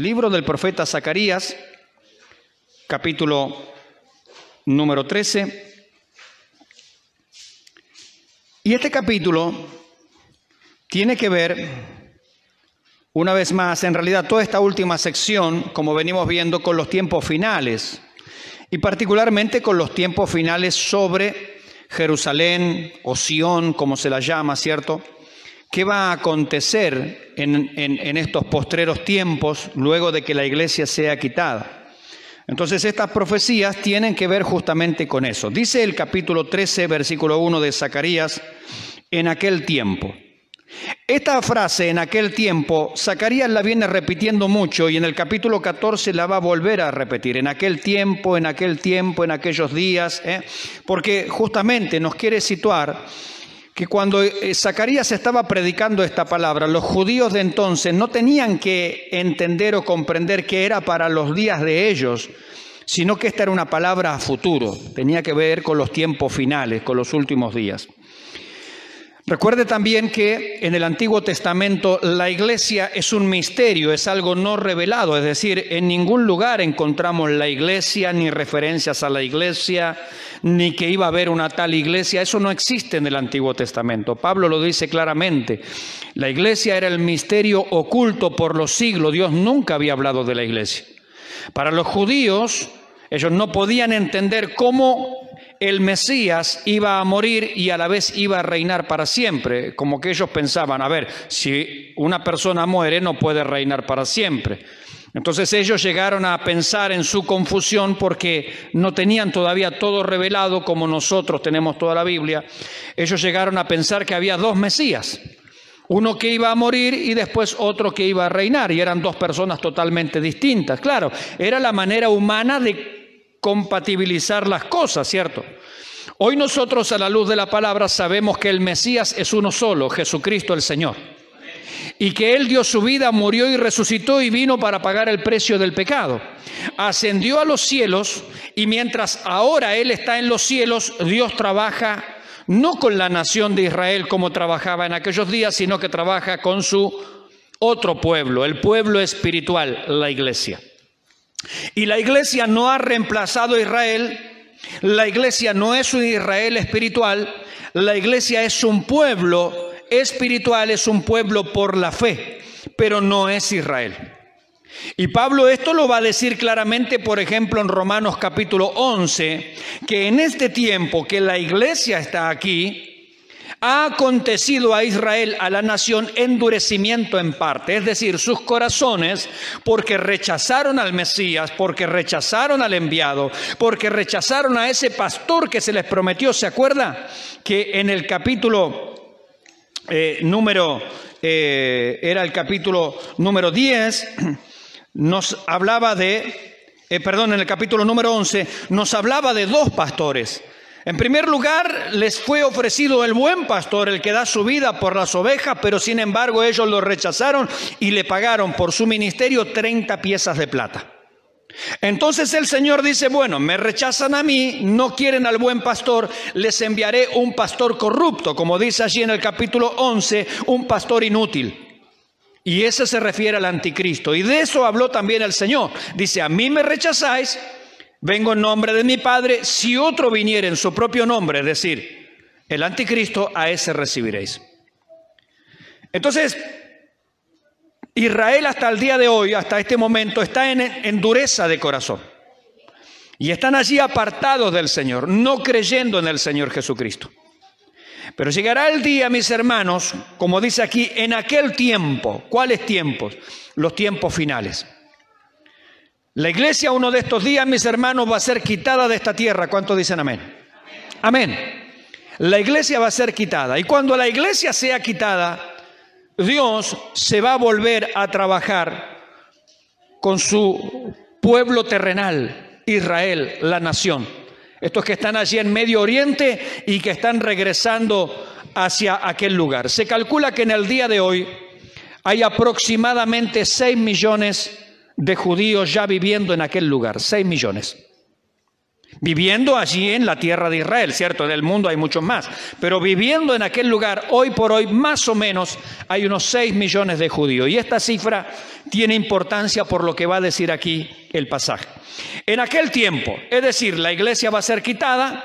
Libro del profeta Zacarías, capítulo número 13. Y este capítulo tiene que ver, una vez más, en realidad toda esta última sección, como venimos viendo, con los tiempos finales. Y particularmente con los tiempos finales sobre Jerusalén o Sión, como se la llama, ¿cierto? ¿Qué va a acontecer en estos postreros tiempos luego de que la iglesia sea quitada? Entonces estas profecías tienen que ver justamente con eso. Dice el capítulo 13, versículo 1 de Zacarías, en aquel tiempo. Esta frase, en aquel tiempo, Zacarías la viene repitiendo mucho y en el capítulo 14 la va a volver a repetir. En aquel tiempo, en aquel tiempo, en aquellos días, porque justamente nos quiere situar que cuando Zacarías estaba predicando esta palabra, los judíos de entonces no tenían que entender o comprender que era para los días de ellos, sino que esta era una palabra a futuro, tenía que ver con los tiempos finales, con los últimos días. Recuerde también que en el Antiguo Testamento la iglesia es un misterio, es algo no revelado, es decir, en ningún lugar encontramos la iglesia, ni referencias a la iglesia, ni que iba a haber una tal iglesia, eso no existe en el Antiguo Testamento. Pablo lo dice claramente, la iglesia era el misterio oculto por los siglos, Dios nunca había hablado de la iglesia. Para los judíos, ellos no podían entender cómo el Mesías iba a morir y a la vez iba a reinar para siempre, como que ellos pensaban, a ver, si una persona muere no puede reinar para siempre. Entonces ellos llegaron a pensar en su confusión porque no tenían todavía todo revelado como nosotros tenemos toda la Biblia. Ellos llegaron a pensar que había dos Mesías, uno que iba a morir y después otro que iba a reinar, y eran dos personas totalmente distintas. Claro, era la manera humana de compatibilizar las cosas, ¿cierto? Hoy nosotros a la luz de la palabra sabemos que el Mesías es uno solo, Jesucristo el Señor. Y que Él dio su vida, murió y resucitó y vino para pagar el precio del pecado. Ascendió a los cielos y mientras ahora Él está en los cielos, Dios trabaja no con la nación de Israel como trabajaba en aquellos días, sino que trabaja con su otro pueblo, el pueblo espiritual, la iglesia. Y la iglesia no ha reemplazado a Israel, la iglesia no es un Israel espiritual, la iglesia es un pueblo espiritual, es un pueblo por la fe, pero no es Israel. Y Pablo esto lo va a decir claramente, por ejemplo, en Romanos capítulo 11, que en este tiempo que la iglesia está aquí, ha acontecido a Israel, a la nación, endurecimiento en parte, es decir, sus corazones, porque rechazaron al Mesías, porque rechazaron al enviado, porque rechazaron a ese pastor que se les prometió. ¿Se acuerda que en el capítulo era el capítulo número 10, nos hablaba en el capítulo número 11, nos hablaba de dos pastores? En primer lugar, les fue ofrecido el buen pastor, el que da su vida por las ovejas, pero sin embargo ellos lo rechazaron y le pagaron por su ministerio 30 piezas de plata. Entonces el Señor dice, bueno, me rechazan a mí, no quieren al buen pastor, les enviaré un pastor corrupto, como dice allí en el capítulo 11, un pastor inútil. Y ese se refiere al anticristo. Y de eso habló también el Señor. Dice, a mí me rechazáis, vengo en nombre de mi Padre, si otro viniere en su propio nombre, es decir, el anticristo, a ese recibiréis. Entonces, Israel hasta el día de hoy, hasta este momento, está en dureza de corazón. Y están allí apartados del Señor, no creyendo en el Señor Jesucristo. Pero llegará el día, mis hermanos, como dice aquí, en aquel tiempo. ¿Cuáles tiempos? Los tiempos finales. La iglesia uno de estos días, mis hermanos, va a ser quitada de esta tierra. ¿Cuántos dicen amén? Amén. La iglesia va a ser quitada. Y cuando la iglesia sea quitada, Dios se va a volver a trabajar con su pueblo terrenal, Israel, la nación. Estos que están allí en Medio Oriente y que están regresando hacia aquel lugar. Se calcula que en el día de hoy hay aproximadamente 6 millones de judíos ya viviendo en aquel lugar, 6 millones. viviendo allí en la tierra de Israel, ¿cierto? En el mundo hay muchos más, pero viviendo en aquel lugar, hoy por hoy, más o menos, hay unos 6 millones de judíos. Y esta cifra tiene importancia por lo que va a decir aquí el pasaje. En aquel tiempo, es decir, la iglesia va a ser quitada,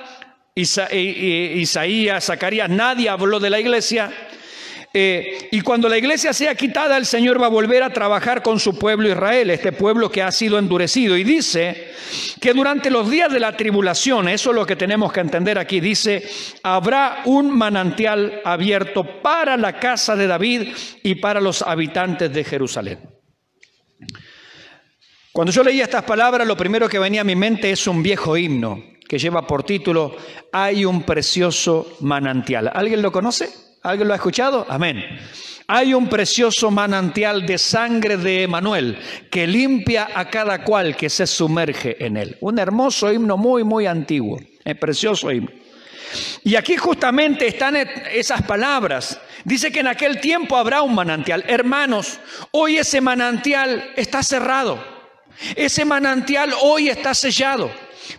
Isaías, Zacarías, nadie habló de la iglesia. Y cuando la iglesia sea quitada, el Señor va a volver a trabajar con su pueblo Israel, este pueblo que ha sido endurecido. Y dice que durante los días de la tribulación, eso es lo que tenemos que entender aquí, dice, habrá un manantial abierto para la casa de David y para los habitantes de Jerusalén. Cuando yo leía estas palabras, lo primero que venía a mi mente es un viejo himno que lleva por título, Hay un precioso manantial. ¿Alguien lo conoce? ¿Alguien lo ha escuchado? Amén. Hay un precioso manantial de sangre de Emanuel que limpia a cada cual que se sumerge en él. Un hermoso himno muy, muy antiguo. Precioso himno. Y aquí justamente están esas palabras. Dice que en aquel tiempo habrá un manantial. Hermanos, hoy ese manantial está cerrado. Ese manantial hoy está sellado.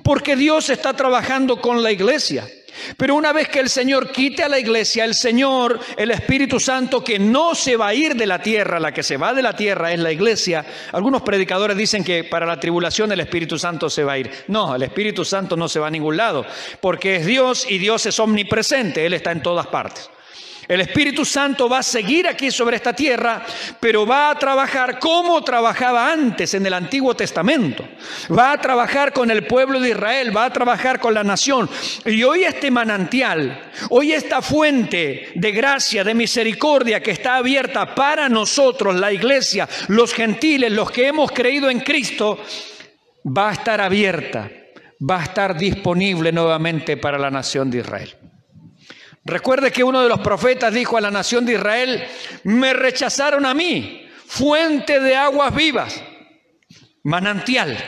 Porque Dios está trabajando con la iglesia. Pero una vez que el Señor quite a la iglesia, el Señor, el Espíritu Santo, que no se va a ir de la tierra, la que se va de la tierra es la iglesia. Algunos predicadores dicen que para la tribulación el Espíritu Santo se va a ir. No, el Espíritu Santo no se va a ningún lado, porque es Dios y Dios es omnipresente, Él está en todas partes. El Espíritu Santo va a seguir aquí sobre esta tierra, pero va a trabajar como trabajaba antes en el Antiguo Testamento. Va a trabajar con el pueblo de Israel, va a trabajar con la nación. Y hoy este manantial, hoy esta fuente de gracia, de misericordia que está abierta para nosotros, la iglesia, los gentiles, los que hemos creído en Cristo, va a estar abierta, va a estar disponible nuevamente para la nación de Israel. Recuerde que uno de los profetas dijo a la nación de Israel, me rechazaron a mí, fuente de aguas vivas, manantial.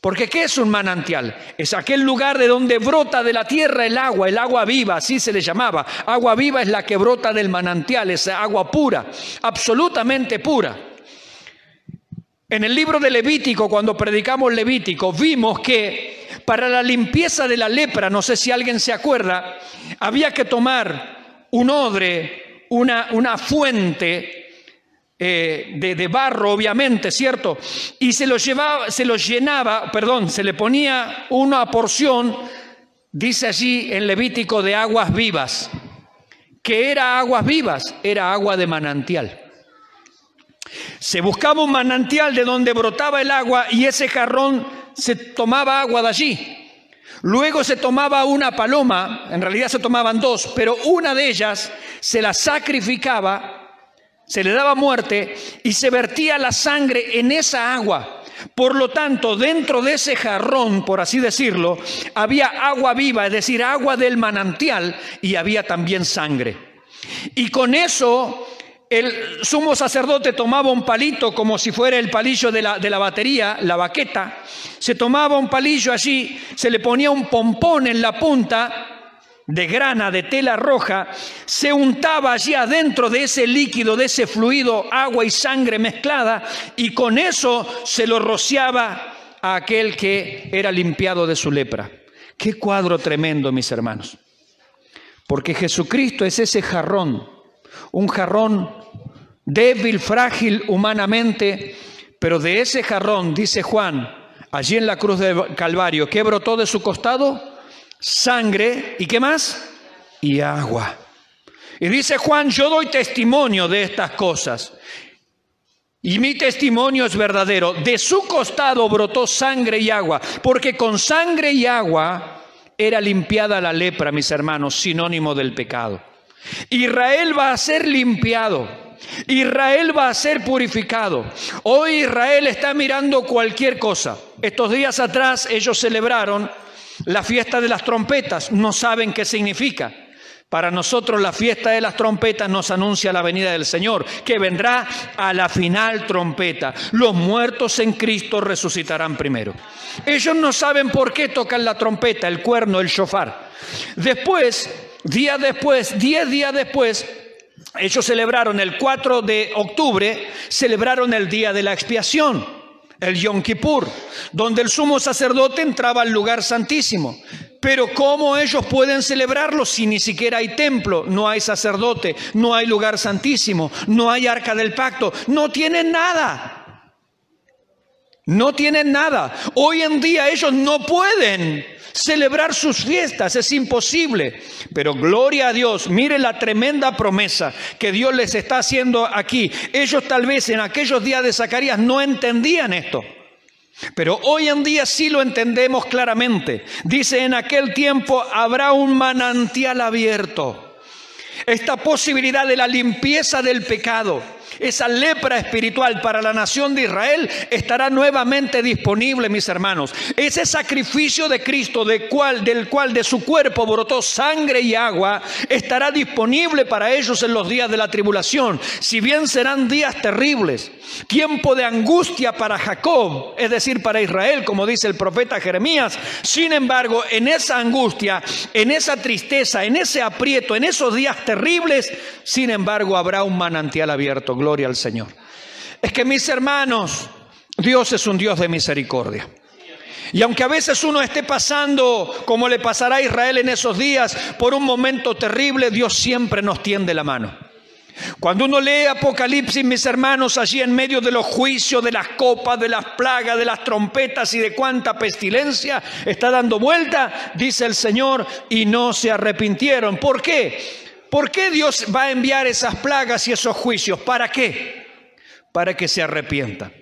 Porque ¿qué es un manantial? Es aquel lugar de donde brota de la tierra el agua viva, así se le llamaba. Agua viva es la que brota del manantial, es agua pura, absolutamente pura. En el libro de Levítico, cuando predicamos Levítico, vimos que para la limpieza de la lepra, no sé si alguien se acuerda, había que tomar un odre, una fuente de barro, obviamente, ¿cierto? Y se le ponía una porción, dice allí en Levítico, de aguas vivas. ¿Qué era aguas vivas? Era agua de manantial. Se buscaba un manantial de donde brotaba el agua y ese jarrón se tomaba agua de allí. Luego se tomaba una paloma, en realidad se tomaban dos, pero una de ellas se la sacrificaba, se le daba muerte y se vertía la sangre en esa agua. Por lo tanto, dentro de ese jarrón, por así decirlo, había agua viva, es decir, agua del manantial, y había también sangre. Y con eso el sumo sacerdote tomaba un palito como si fuera el palillo de la batería, la baqueta. Se tomaba un palillo allí, se le ponía un pompón en la punta de grana, de tela roja, se untaba allí adentro de ese líquido, de ese fluido, agua y sangre mezclada, y con eso se lo rociaba a aquel que era limpiado de su lepra. Qué cuadro tremendo, mis hermanos. Porque Jesucristo es ese jarrón, un jarrón débil, frágil humanamente, pero de ese jarrón, dice Juan, allí en la cruz del Calvario, ¿qué brotó de su costado? Sangre, ¿y qué más? Y agua. Y dice Juan, yo doy testimonio de estas cosas, y mi testimonio es verdadero. De su costado brotó sangre y agua, porque con sangre y agua era limpiada la lepra, mis hermanos, sinónimo del pecado. Israel va a ser limpiado. Israel va a ser purificado. Hoy Israel está mirando cualquier cosa. Estos días atrás ellos celebraron la fiesta de las trompetas. No saben qué significa. Para nosotros la fiesta de las trompetas nos anuncia la venida del Señor, que vendrá a la final trompeta. Los muertos en Cristo resucitarán primero. Ellos no saben por qué tocan la trompeta, el cuerno, el shofar. Después, 10 días después, ellos celebraron el 4 de octubre, celebraron el día de la expiación. el Yom Kippur, donde el sumo sacerdote entraba al lugar santísimo. Pero ¿cómo ellos pueden celebrarlo si ni siquiera hay templo, no hay sacerdote, no hay lugar santísimo, no hay arca del pacto? No tienen nada. No tienen nada. Hoy en día ellos no pueden celebrar sus fiestas, es imposible. Pero gloria a Dios, mire la tremenda promesa que Dios les está haciendo aquí. Ellos tal vez en aquellos días de Zacarías no entendían esto, pero hoy en día sí lo entendemos claramente. Dice, en aquel tiempo habrá un manantial abierto. Esta posibilidad de la limpieza del pecado, esa lepra espiritual para la nación de Israel estará nuevamente disponible, mis hermanos. Ese sacrificio de Cristo, del cual de su cuerpo brotó sangre y agua, estará disponible para ellos en los días de la tribulación. Si bien serán días terribles, tiempo de angustia para Jacob, es decir, para Israel, como dice el profeta Jeremías. Sin embargo, en esa angustia, en esa tristeza, en ese aprieto, en esos días terribles, sin embargo, habrá un manantial abierto. Gloria al Señor. Es que, mis hermanos, Dios es un Dios de misericordia. Y aunque a veces uno esté pasando, como le pasará a Israel en esos días, por un momento terrible, Dios siempre nos tiende la mano. Cuando uno lee Apocalipsis, mis hermanos, allí en medio de los juicios, de las copas, de las plagas, de las trompetas y de cuánta pestilencia está dando vuelta, dice el Señor, y no se arrepintieron. ¿Por qué? ¿Por qué Dios va a enviar esas plagas y esos juicios? ¿Para qué? Para que se arrepientan.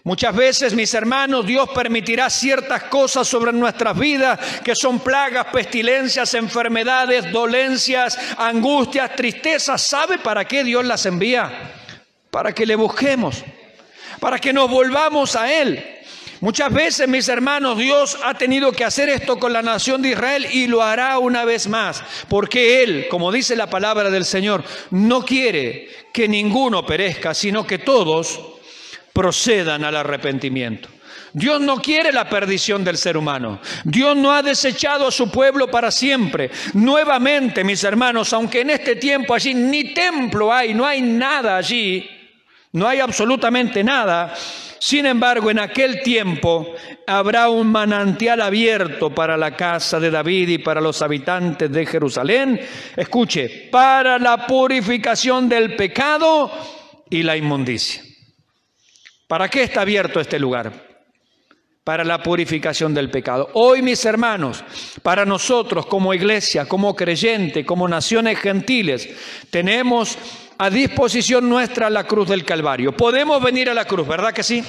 Muchas veces, mis hermanos, Dios permitirá ciertas cosas sobre nuestras vidas que son plagas, pestilencias, enfermedades, dolencias, angustias, tristezas. ¿Sabe para qué Dios las envía? Para que le busquemos, para que nos volvamos a Él. Muchas veces, mis hermanos, Dios ha tenido que hacer esto con la nación de Israel y lo hará una vez más, porque Él, como dice la palabra del Señor, no quiere que ninguno perezca, sino que todos procedan al arrepentimiento. Dios no quiere la perdición del ser humano. Dios no ha desechado a su pueblo para siempre. Nuevamente, mis hermanos, aunque en este tiempo allí ni templo hay, no hay nada allí, no hay absolutamente nada. Sin embargo, en aquel tiempo habrá un manantial abierto para la casa de David y para los habitantes de Jerusalén. Escuche, para la purificación del pecado y la inmundicia. ¿Para qué está abierto este lugar? Para la purificación del pecado. Hoy, mis hermanos, para nosotros como iglesia, como creyente, como naciones gentiles, tenemos a disposición nuestra la cruz del Calvario. Podemos venir a la cruz, ¿verdad que sí?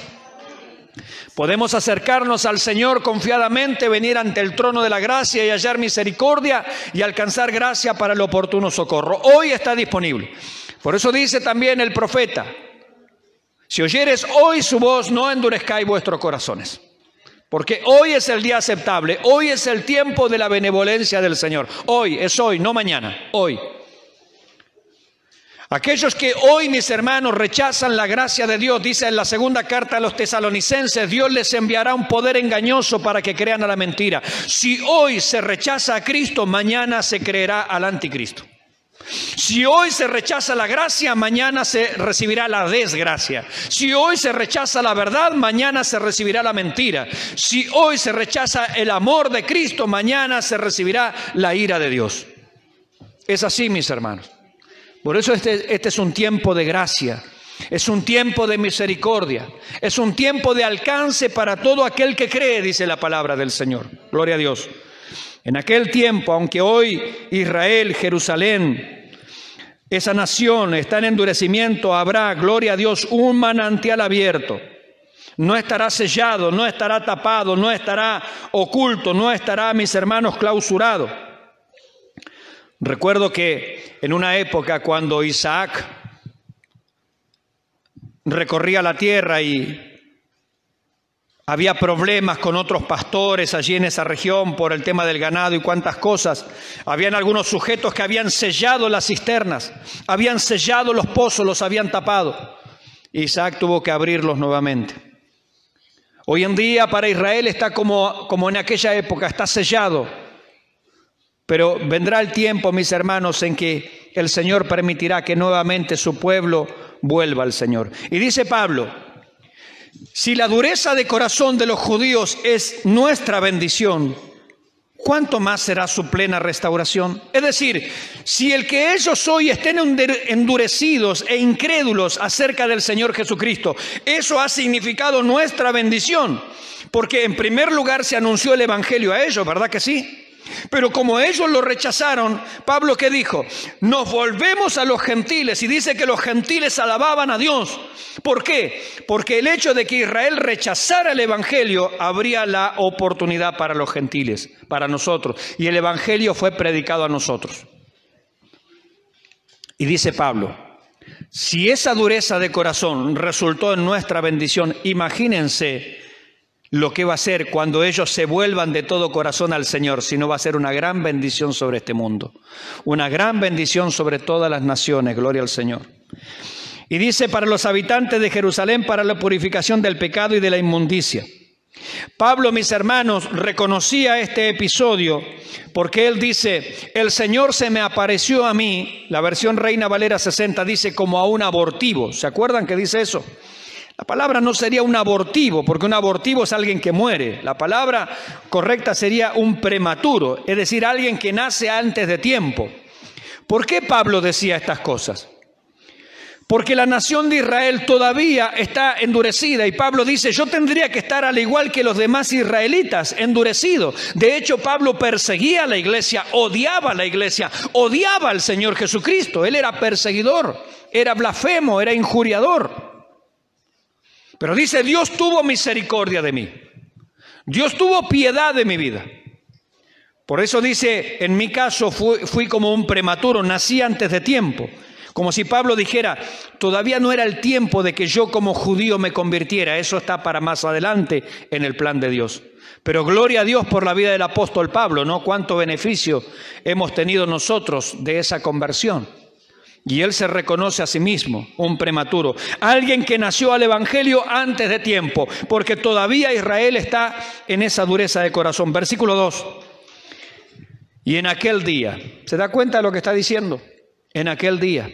Podemos acercarnos al Señor confiadamente, venir ante el trono de la gracia y hallar misericordia y alcanzar gracia para el oportuno socorro. Hoy está disponible. Por eso dice también el profeta, si oyeres hoy su voz, no endurezcáis vuestros corazones. Porque hoy es el día aceptable, hoy es el tiempo de la benevolencia del Señor. Hoy, es hoy, no mañana, hoy. Aquellos que hoy, mis hermanos, rechazan la gracia de Dios, dice en la segunda carta a los tesalonicenses, Dios les enviará un poder engañoso para que crean a la mentira. Si hoy se rechaza a Cristo, mañana se creerá al anticristo. Si hoy se rechaza la gracia, mañana se recibirá la desgracia. Si hoy se rechaza la verdad, mañana se recibirá la mentira. Si hoy se rechaza el amor de Cristo, mañana se recibirá la ira de Dios. Es así, mis hermanos. Por eso este es un tiempo de gracia, es un tiempo de misericordia, es un tiempo de alcance para todo aquel que cree, dice la palabra del Señor. Gloria a Dios. En aquel tiempo, aunque hoy Israel, Jerusalén, esa nación está en endurecimiento, habrá, gloria a Dios, un manantial abierto. No estará sellado, no estará tapado, no estará oculto, no estará, mis hermanos, clausurado. Recuerdo que en una época cuando Isaac recorría la tierra y había problemas con otros pastores allí en esa región por el tema del ganado y cuantas cosas, habían algunos sujetos que habían sellado las cisternas, habían sellado los pozos, los habían tapado. Isaac tuvo que abrirlos nuevamente. Hoy en día para Israel está como en aquella época, está sellado. Pero vendrá el tiempo, mis hermanos, en que el Señor permitirá que nuevamente su pueblo vuelva al Señor. Y dice Pablo, Si la dureza de corazón de los judíos es nuestra bendición, ¿cuánto más será su plena restauración? Es decir, si el que ellos hoy estén endurecidos e incrédulos acerca del Señor Jesucristo, eso ha significado nuestra bendición, porque en primer lugar se anunció el Evangelio a ellos, ¿verdad que sí? Pero como ellos lo rechazaron, Pablo, ¿qué dijo? Nos volvemos a los gentiles, y dice que los gentiles alababan a Dios. ¿Por qué? Porque el hecho de que Israel rechazara el Evangelio abría la oportunidad para los gentiles, para nosotros, y el Evangelio fue predicado a nosotros. Y dice Pablo, si esa dureza de corazón resultó en nuestra bendición, imagínense lo que va a ser cuando ellos se vuelvan de todo corazón al Señor, si no va a ser una gran bendición sobre este mundo, una gran bendición sobre todas las naciones, gloria al Señor. Y dice, para los habitantes de Jerusalén, para la purificación del pecado y de la inmundicia. Pablo, mis hermanos, reconocía este episodio porque él dice, el Señor se me apareció a mí, la versión Reina Valera 60 dice, como a un abortivo. ¿Se acuerdan que dice eso? La palabra no sería un abortivo, porque un abortivo es alguien que muere. La palabra correcta sería un prematuro, es decir, alguien que nace antes de tiempo. ¿Por qué Pablo decía estas cosas? Porque la nación de Israel todavía está endurecida, y Pablo dice, yo tendría que estar al igual que los demás israelitas, endurecido. De hecho, Pablo perseguía a la iglesia, odiaba al Señor Jesucristo. Él era perseguidor, era blasfemo, era injuriador. Pero dice, Dios tuvo misericordia de mí. Dios tuvo piedad de mi vida. Por eso dice, en mi caso fui como un prematuro, nací antes de tiempo. Como si Pablo dijera, todavía no era el tiempo de que yo como judío me convirtiera. Eso está para más adelante en el plan de Dios. Pero gloria a Dios por la vida del apóstol Pablo, ¿no? Cuánto beneficio hemos tenido nosotros de esa conversión. Y él se reconoce a sí mismo, un prematuro. Alguien que nació al Evangelio antes de tiempo, porque todavía Israel está en esa dureza de corazón. Versículo 2. Y en aquel día, ¿se da cuenta de lo que está diciendo? En aquel día,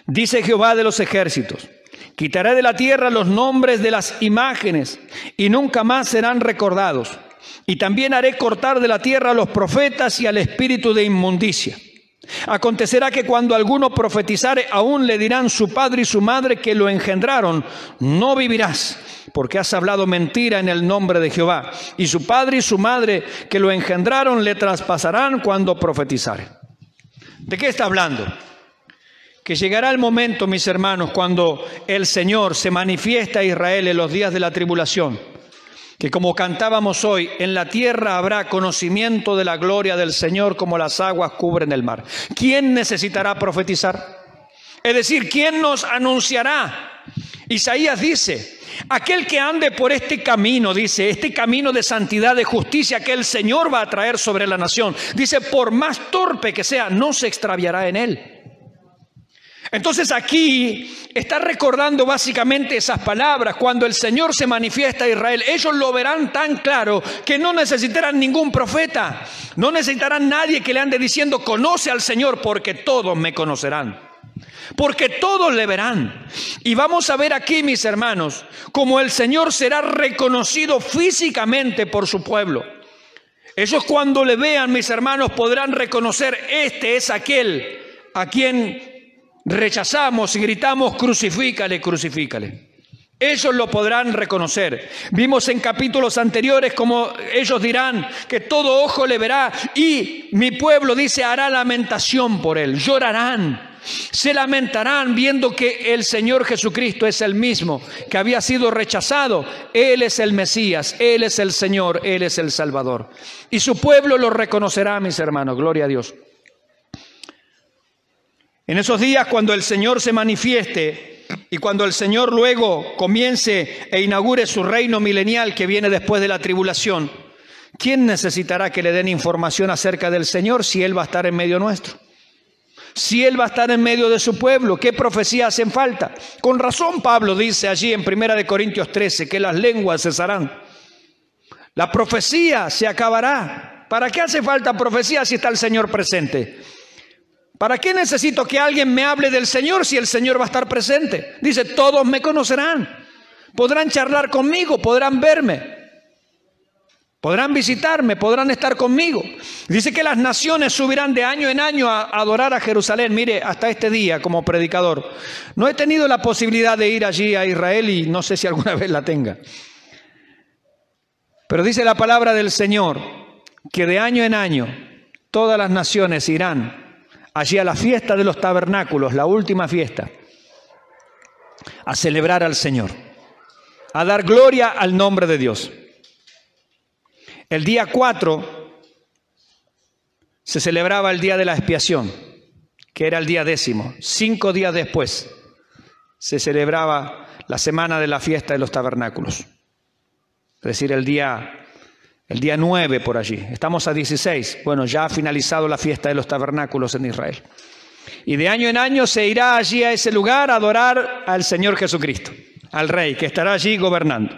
dice Jehová de los ejércitos, quitaré de la tierra los nombres de las imágenes y nunca más serán recordados. Y también haré cortar de la tierra a los profetas y al espíritu de inmundicia. Acontecerá que cuando alguno profetizare, aún le dirán su padre y su madre que lo engendraron, no vivirás, porque has hablado mentira en el nombre de Jehová. Y su padre y su madre que lo engendraron le traspasarán cuando profetizare. ¿De qué está hablando? Que llegará el momento, mis hermanos, cuando el Señor se manifiesta a Israel en los días de la tribulación, que como cantábamos hoy, en la tierra habrá conocimiento de la gloria del Señor como las aguas cubren el mar. ¿Quién necesitará profetizar? Es decir, ¿quién nos anunciará? Isaías dice, aquel que ande por este camino, dice, este camino de santidad, de justicia que el Señor va a traer sobre la nación, dice, por más torpe que sea, no se extraviará en él. Entonces aquí está recordando básicamente esas palabras. Cuando el Señor se manifiesta a Israel, ellos lo verán tan claro que no necesitarán ningún profeta, no necesitarán nadie que le ande diciendo conoce al Señor, porque todos me conocerán, porque todos le verán. Y vamos a ver aquí, mis hermanos, cómo el Señor será reconocido físicamente por su pueblo. Ellos cuando le vean, mis hermanos, podrán reconocer, este es aquel a quien rechazamos y gritamos, crucifícale, crucifícale. Ellos lo podrán reconocer. Vimos en capítulos anteriores como ellos dirán que todo ojo le verá y mi pueblo, dice, hará lamentación por él. Llorarán, se lamentarán viendo que el Señor Jesucristo es el mismo que había sido rechazado. Él es el Mesías, Él es el Señor, Él es el Salvador. Y su pueblo lo reconocerá, mis hermanos, gloria a Dios. En esos días, cuando el Señor se manifieste y cuando el Señor luego comience e inaugure su reino milenial que viene después de la tribulación, ¿quién necesitará que le den información acerca del Señor si Él va a estar en medio nuestro? Si Él va a estar en medio de su pueblo, ¿qué profecías hacen falta? Con razón Pablo dice allí en 1 Corintios 13 que las lenguas cesarán. La profecía se acabará. ¿Para qué hace falta profecía si está el Señor presente? ¿Para qué necesito que alguien me hable del Señor si el Señor va a estar presente? Dice, todos me conocerán. Podrán charlar conmigo, podrán verme, podrán visitarme, podrán estar conmigo. Dice que las naciones subirán de año en año a adorar a Jerusalén. Mire, hasta este día como predicador, no he tenido la posibilidad de ir allí a Israel y no sé si alguna vez la tenga. Pero dice la palabra del Señor que de año en año todas las naciones irán allí a la fiesta de los tabernáculos, la última fiesta, a celebrar al Señor, a dar gloria al nombre de Dios. El día 4 se celebraba el día de la expiación, que era el día 10º. 5 días después se celebraba la semana de la fiesta de los tabernáculos. Es decir, el día 9 por allí. Estamos a 16. Bueno, ya ha finalizado la fiesta de los tabernáculos en Israel. Y de año en año se irá allí a ese lugar a adorar al Señor Jesucristo, al Rey, que estará allí gobernando.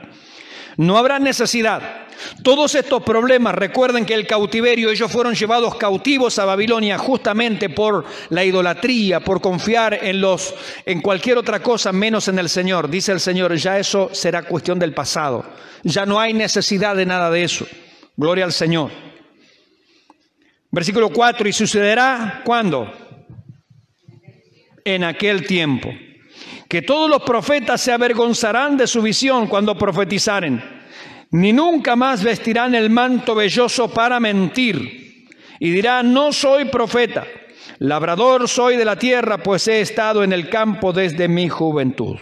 No habrá necesidad. Todos estos problemas, recuerden que el cautiverio, ellos fueron llevados cautivos a Babilonia justamente por la idolatría, por confiar en cualquier otra cosa menos en el Señor. Dice el Señor, ya eso será cuestión del pasado. Ya no hay necesidad de nada de eso. Gloria al Señor. Versículo 4, y sucederá, ¿cuándo? En aquel tiempo, que todos los profetas se avergonzarán de su visión cuando profetizaren, ni nunca más vestirán el manto velloso para mentir, y dirán, no soy profeta, labrador soy de la tierra, pues he estado en el campo desde mi juventud.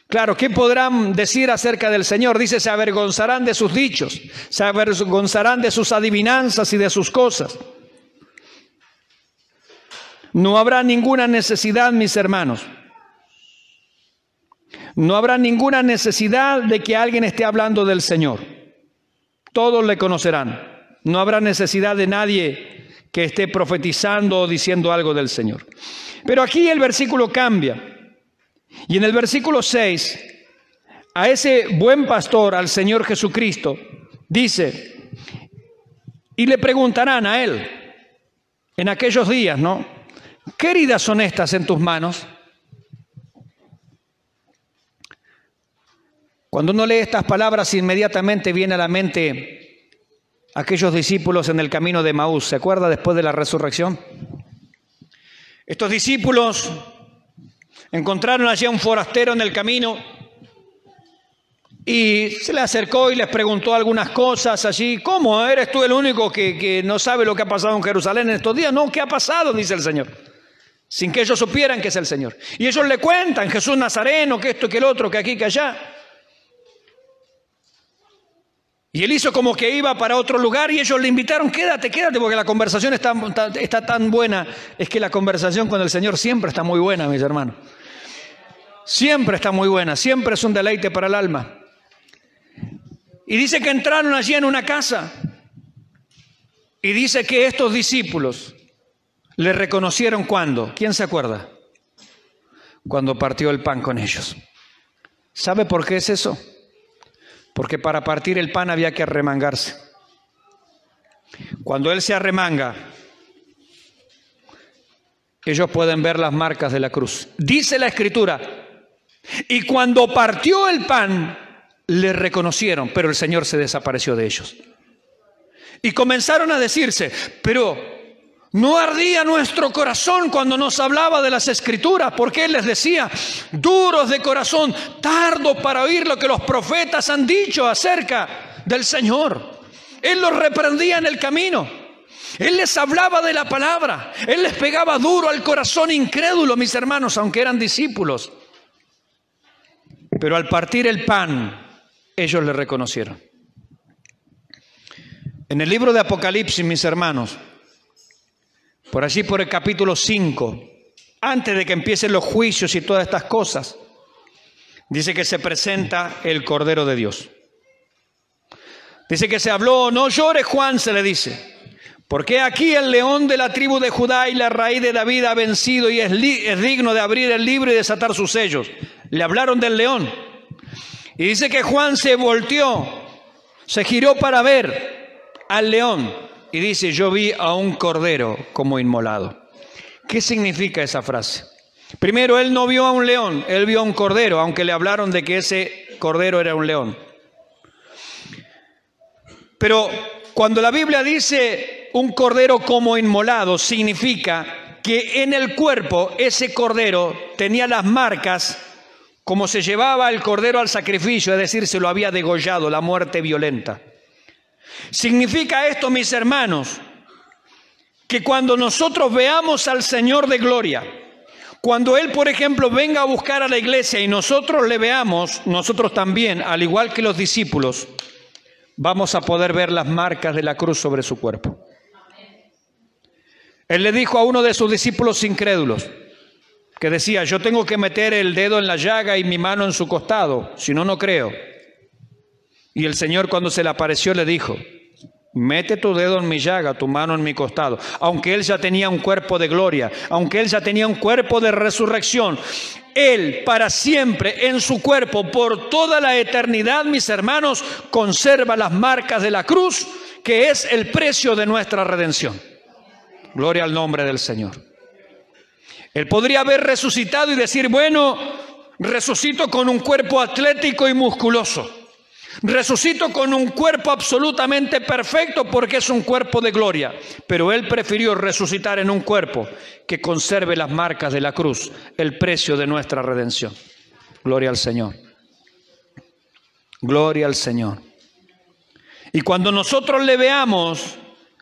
Claro, ¿qué podrán decir acerca del Señor? Dice, se avergonzarán de sus dichos, se avergonzarán de sus adivinanzas y de sus cosas. No habrá ninguna necesidad, mis hermanos. No habrá ninguna necesidad de que alguien esté hablando del Señor. Todos le conocerán. No habrá necesidad de nadie que esté profetizando o diciendo algo del Señor. Pero aquí el versículo cambia. Y en el versículo 6, a ese buen pastor, al Señor Jesucristo, dice, y le preguntarán a él, en aquellos días, ¿no? ¿Qué heridas son estas en tus manos? Cuando uno lee estas palabras, inmediatamente viene a la mente aquellos discípulos en el camino de Emaús. ¿Se acuerda después de la resurrección? Estos discípulos encontraron allí a un forastero en el camino y se le acercó y les preguntó algunas cosas allí. ¿Cómo? ¿Eres tú el único que no sabe lo que ha pasado en Jerusalén en estos días? No, ¿qué ha pasado? Dice el Señor. Sin que ellos supieran que es el Señor. Y ellos le cuentan, Jesús Nazareno, que esto, que el otro, que aquí, que allá. Y él hizo como que iba para otro lugar y ellos le invitaron, quédate, porque la conversación está tan buena. Es que la conversación con el Señor siempre está muy buena, mis hermanos. Siempre está muy buena, siempre es un deleite para el alma. Y dice que entraron allí en una casa. Y dice que estos discípulos le reconocieron ¿cuándo? ¿Quién se acuerda? Cuando partió el pan con ellos. ¿Sabe por qué es eso? Porque para partir el pan había que arremangarse. Cuando él se arremanga, ellos pueden ver las marcas de la cruz. Dice la Escritura, y cuando partió el pan, le reconocieron, pero el Señor se desapareció de ellos. Y comenzaron a decirse, pero ¿no ardía nuestro corazón cuando nos hablaba de las Escrituras? Porque Él les decía, duros de corazón, tardo para oír lo que los profetas han dicho acerca del Señor. Él los reprendía en el camino. Él les hablaba de la palabra. Él les pegaba duro al corazón incrédulo, mis hermanos, aunque eran discípulos. Pero al partir el pan, ellos le reconocieron. En el libro de Apocalipsis, mis hermanos, por allí por el capítulo 5, antes de que empiecen los juicios y todas estas cosas, dice que se presenta el Cordero de Dios. Dice que se habló, no llores Juan, se le dice, porque aquí el león de la tribu de Judá y la raíz de David ha vencido y es digno de abrir el libro y desatar sus sellos. Le hablaron del león. Y dice que Juan se volteó, se giró para ver al león. Y dice, yo vi a un cordero como inmolado. ¿Qué significa esa frase? Primero, él no vio a un león, él vio a un cordero, aunque le hablaron de que ese cordero era un león. Pero cuando la Biblia dice un cordero como inmolado, significa que en el cuerpo ese cordero tenía las marcas como se llevaba el cordero al sacrificio, es decir, se lo había degollado, la muerte violenta. Significa esto, mis hermanos, que cuando nosotros veamos al Señor de gloria, cuando Él, por ejemplo, venga a buscar a la iglesia y nosotros le veamos, nosotros también, al igual que los discípulos, vamos a poder ver las marcas de la cruz sobre su cuerpo. Él le dijo a uno de sus discípulos incrédulos, que decía, yo tengo que meter el dedo en la llaga y mi mano en su costado, si no, no creo. Y el Señor, cuando se le apareció, le dijo, mete tu dedo en mi llaga, tu mano en mi costado. Aunque él ya tenía un cuerpo de gloria, aunque él ya tenía un cuerpo de resurrección, él para siempre en su cuerpo, por toda la eternidad, mis hermanos, conserva las marcas de la cruz, que es el precio de nuestra redención. Gloria al nombre del Señor. Él podría haber resucitado y decir, bueno, resucito con un cuerpo atlético y musculoso. Resucito con un cuerpo absolutamente perfecto porque es un cuerpo de gloria. Pero Él prefirió resucitar en un cuerpo que conserve las marcas de la cruz, el precio de nuestra redención. Gloria al Señor. Gloria al Señor. Y cuando nosotros le veamos,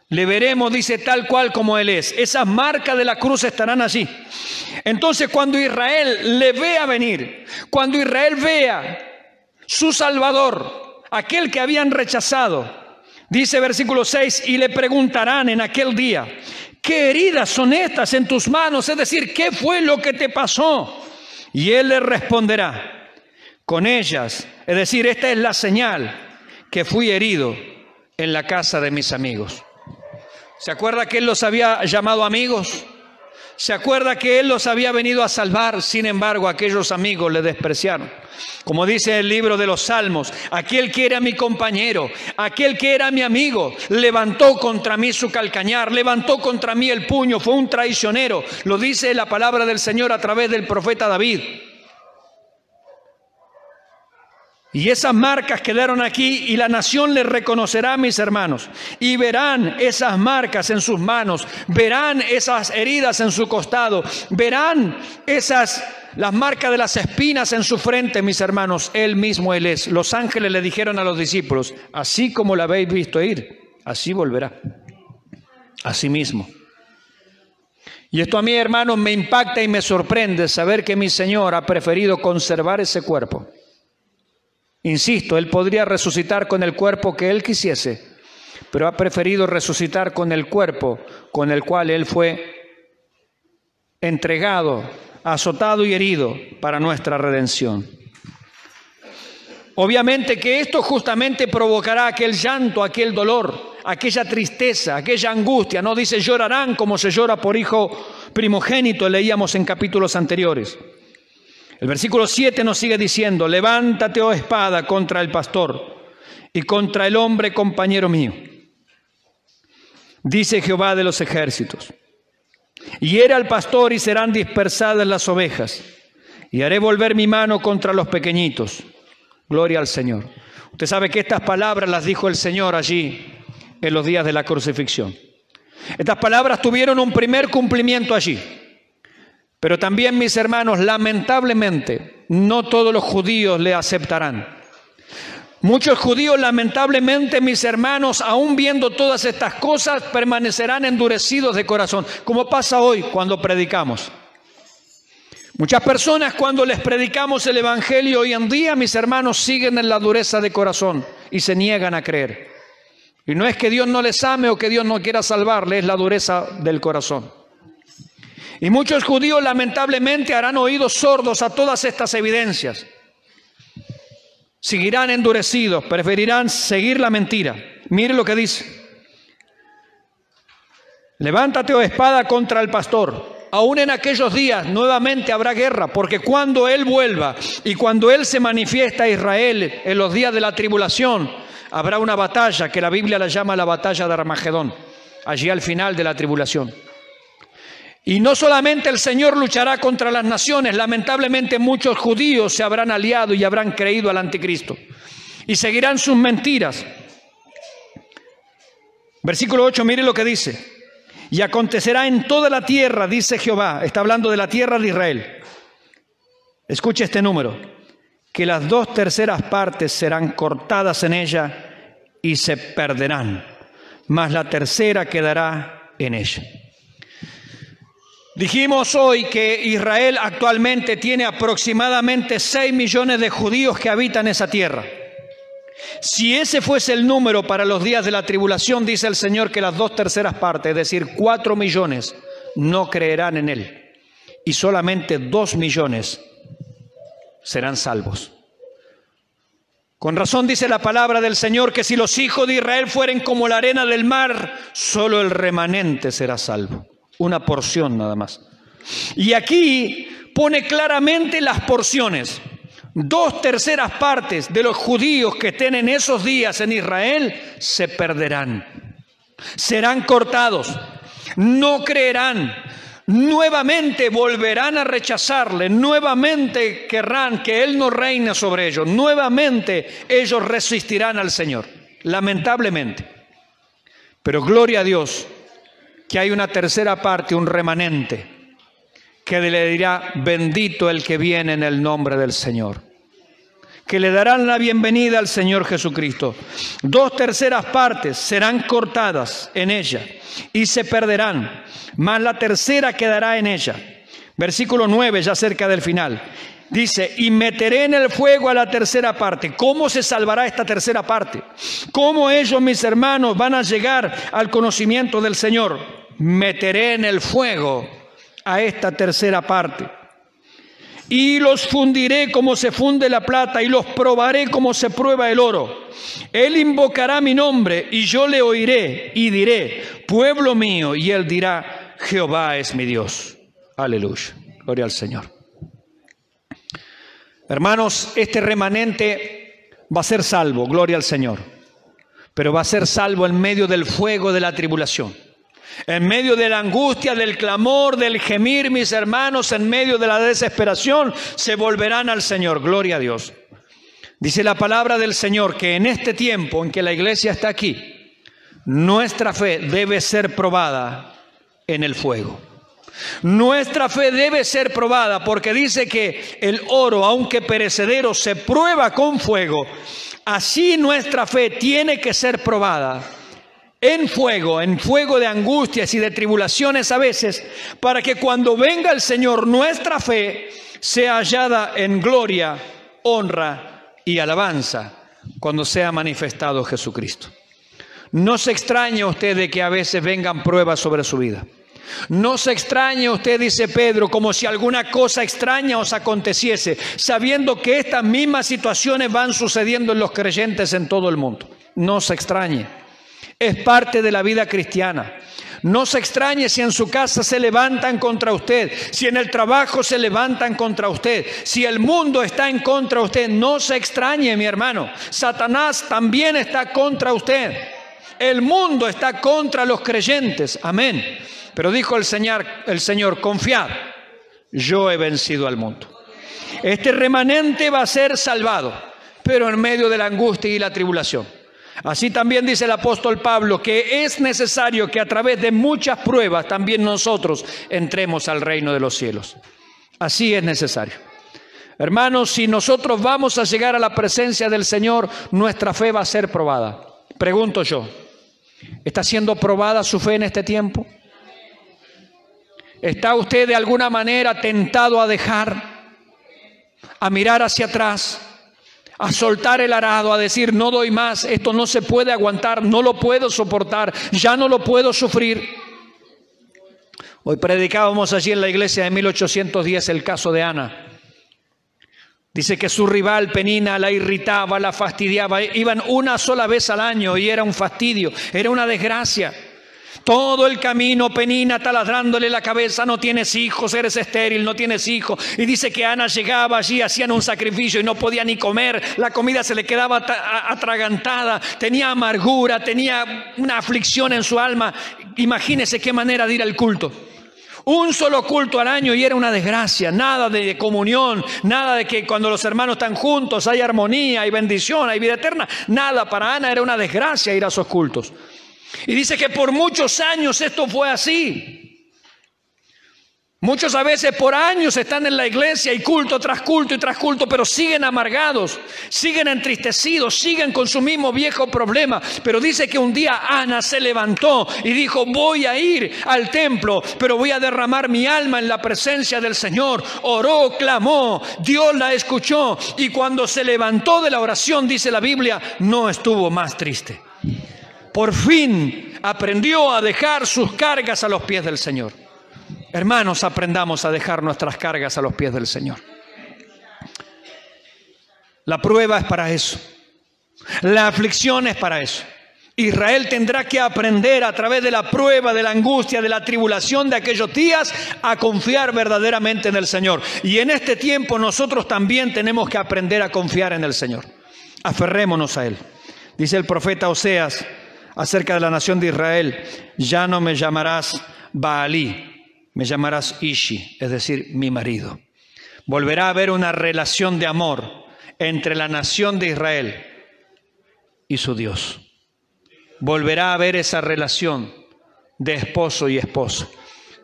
le veremos, dice, tal cual como Él es. Esas marcas de la cruz estarán allí. Entonces, cuando Israel le vea venir, cuando Israel vea su Salvador, aquel que habían rechazado, dice versículo 6, y le preguntarán en aquel día, ¿qué heridas son estas en tus manos? Es decir, ¿qué fue lo que te pasó? Y Él le responderá, con ellas, es decir, esta es la señal que fui herido en la casa de mis amigos. ¿Se acuerda que Él los había llamado amigos? ¿Se acuerda que Él los había venido a salvar? Sin embargo, aquellos amigos le despreciaron. Como dice el libro de los Salmos, aquel que era mi compañero, aquel que era mi amigo, levantó contra mí su calcañar, levantó contra mí el puño, fue un traicionero. Lo dice la palabra del Señor a través del profeta David. Y esas marcas quedaron aquí y la nación les reconocerá, mis hermanos. Y verán esas marcas en sus manos, verán esas heridas en su costado, verán las marcas de las espinas en su frente, mis hermanos. Él mismo Él es. Los ángeles le dijeron a los discípulos, así como la habéis visto ir, así volverá. Así mismo. Y esto a mí, hermanos, me impacta y me sorprende saber que mi Señor ha preferido conservar ese cuerpo. Insisto, Él podría resucitar con el cuerpo que Él quisiese, pero ha preferido resucitar con el cuerpo con el cual Él fue entregado, azotado y herido para nuestra redención. Obviamente que esto justamente provocará aquel llanto, aquel dolor, aquella tristeza, aquella angustia. No dice llorarán como se llora por hijo primogénito, leíamos en capítulos anteriores. El versículo 7 nos sigue diciendo, levántate, oh espada, contra el pastor y contra el hombre compañero mío. Dice Jehová de los ejércitos, hiere al pastor y serán dispersadas las ovejas, y haré volver mi mano contra los pequeñitos. Gloria al Señor. Usted sabe que estas palabras las dijo el Señor allí en los días de la crucifixión. Estas palabras tuvieron un primer cumplimiento allí. Pero también, mis hermanos, lamentablemente, no todos los judíos le aceptarán. Muchos judíos, lamentablemente, mis hermanos, aún viendo todas estas cosas, permanecerán endurecidos de corazón, como pasa hoy cuando predicamos. Muchas personas, cuando les predicamos el Evangelio hoy en día, mis hermanos, siguen en la dureza de corazón y se niegan a creer. Y no es que Dios no les ame o que Dios no quiera salvarles, es la dureza del corazón. Y muchos judíos lamentablemente harán oídos sordos a todas estas evidencias. Seguirán endurecidos, preferirán seguir la mentira. Mire lo que dice. Levántate, oh espada, contra el pastor. Aún en aquellos días nuevamente habrá guerra, porque cuando Él vuelva y cuando Él se manifiesta a Israel en los días de la tribulación, habrá una batalla que la Biblia la llama la batalla de Armagedón, allí al final de la tribulación. Y no solamente el Señor luchará contra las naciones, lamentablemente muchos judíos se habrán aliado y habrán creído al anticristo y seguirán sus mentiras. Versículo 8, mire lo que dice. Y acontecerá en toda la tierra, dice Jehová, está hablando de la tierra de Israel. Escuche este número, que las 2/3 partes serán cortadas en ella y se perderán, mas la tercera quedará en ella. Dijimos hoy que Israel actualmente tiene aproximadamente 6 millones de judíos que habitan esa tierra. Si ese fuese el número para los días de la tribulación, dice el Señor que las 2/3 partes, es decir, 4 millones, no creerán en Él. Y solamente 2 millones serán salvos. Con razón dice la palabra del Señor que si los hijos de Israel fueren como la arena del mar, solo el remanente será salvo. Una porción nada más. Y aquí pone claramente las porciones. 2/3 partes de los judíos que estén en esos días en Israel se perderán. Serán cortados. No creerán. Nuevamente volverán a rechazarle. Nuevamente querrán que Él no reine sobre ellos. Nuevamente ellos resistirán al Señor. Lamentablemente. Pero gloria a Dios que hay una tercera parte, un remanente, que le dirá, bendito el que viene en el nombre del Señor. Que le darán la bienvenida al Señor Jesucristo. 2/3 partes serán cortadas en ella y se perderán, mas la tercera quedará en ella. Versículo 9, ya cerca del final. Dice, y meteré en el fuego a la tercera parte. ¿Cómo se salvará esta tercera parte? ¿Cómo ellos, mis hermanos, van a llegar al conocimiento del Señor? Meteré en el fuego a esta tercera parte. Y los fundiré como se funde la plata y los probaré como se prueba el oro. Él invocará mi nombre y yo le oiré y diré, pueblo mío, y él dirá, Jehová es mi Dios. Aleluya. Gloria al Señor. Hermanos, este remanente va a ser salvo, gloria al Señor. Pero va a ser salvo en medio del fuego de la tribulación. En medio de la angustia, del clamor, del gemir, mis hermanos, en medio de la desesperación, se volverán al Señor. Gloria a Dios. Dice la palabra del Señor que en este tiempo en que la iglesia está aquí, nuestra fe debe ser probada en el fuego. Nuestra fe debe ser probada porque dice que el oro, aunque perecedero, se prueba con fuego. Así nuestra fe tiene que ser probada en fuego de angustias y de tribulaciones a veces, para que cuando venga el Señor, nuestra fe sea hallada en gloria, honra y alabanza cuando sea manifestado Jesucristo. No se extrañe usted de que a veces vengan pruebas sobre su vida. No se extrañe usted, dice Pedro, como si alguna cosa extraña os aconteciese, sabiendo que estas mismas situaciones van sucediendo en los creyentes en todo el mundo. No se extrañe. Es parte de la vida cristiana. No se extrañe si en su casa se levantan contra usted, si en el trabajo se levantan contra usted, si el mundo está en contra de usted. No se extrañe, mi hermano. Satanás también está contra usted. El mundo está contra los creyentes. Amén. Pero dijo el Señor, confiad, yo he vencido al mundo. Este remanente va a ser salvado, pero en medio de la angustia y la tribulación. Así también dice el apóstol Pablo que es necesario que a través de muchas pruebas también nosotros entremos al reino de los cielos. Así es necesario. Hermanos, si nosotros vamos a llegar a la presencia del Señor, nuestra fe va a ser probada. Pregunto yo, ¿está siendo probada su fe en este tiempo? ¿Está usted de alguna manera tentado a dejar, a mirar hacia atrás, a soltar el arado, a decir no doy más, esto no se puede aguantar, no lo puedo soportar, ya no lo puedo sufrir? Hoy predicábamos allí en la iglesia de 1810 el caso de Ana. Dice que su rival Penina la irritaba, la fastidiaba, iban una sola vez al año y era un fastidio, era una desgracia. Todo el camino Penina taladrándole la cabeza, no tienes hijos, eres estéril, no tienes hijos. Y dice que Ana llegaba allí, hacían un sacrificio y no podía ni comer, la comida se le quedaba atragantada, tenía amargura, tenía una aflicción en su alma. Imagínese qué manera de ir al culto. Un solo culto al año y era una desgracia, nada de comunión, nada de que cuando los hermanos están juntos hay armonía, hay bendición, hay vida eterna. Nada, para Ana era una desgracia ir a esos cultos. Y dice que por muchos años esto fue así. Muchos a veces por años están en la iglesia y culto tras culto y tras culto, pero siguen amargados, siguen entristecidos, siguen con su mismo viejo problema. Pero dice que un día Ana se levantó y dijo: voy a ir al templo, pero voy a derramar mi alma en la presencia del Señor. Oró, clamó, Dios la escuchó, y cuando se levantó de la oración, dice la Biblia, no estuvo más triste. Por fin aprendió a dejar sus cargas a los pies del Señor. Hermanos, aprendamos a dejar nuestras cargas a los pies del Señor. La prueba es para eso. La aflicción es para eso. Israel tendrá que aprender a través de la prueba, de la angustia, de la tribulación de aquellos días, a confiar verdaderamente en el Señor. Y en este tiempo nosotros también tenemos que aprender a confiar en el Señor. Aferrémonos a Él. Dice el profeta Oseas acerca de la nación de Israel: ya no me llamarás Baalí, me llamarás Ishi, es decir, mi marido. Volverá a haber una relación de amor entre la nación de Israel y su Dios. Volverá a haber esa relación de esposo y esposa,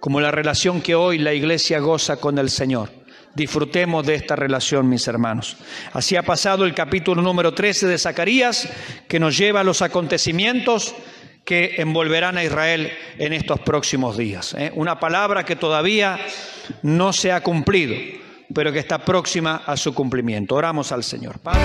como la relación que hoy la iglesia goza con el Señor. Disfrutemos de esta relación, mis hermanos. Así ha pasado el capítulo número 13 de Zacarías, que nos lleva a los acontecimientos que envolverán a Israel en estos próximos días. Una palabra que todavía no se ha cumplido, pero que está próxima a su cumplimiento. Oramos al Señor. Padre.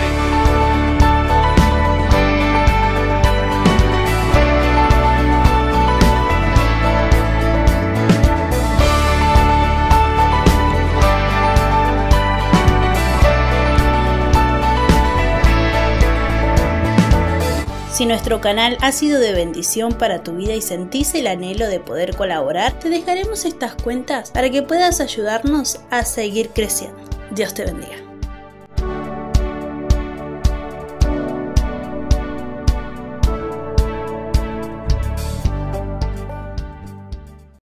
Si nuestro canal ha sido de bendición para tu vida y sentís el anhelo de poder colaborar, te dejaremos estas cuentas para que puedas ayudarnos a seguir creciendo. Dios te bendiga.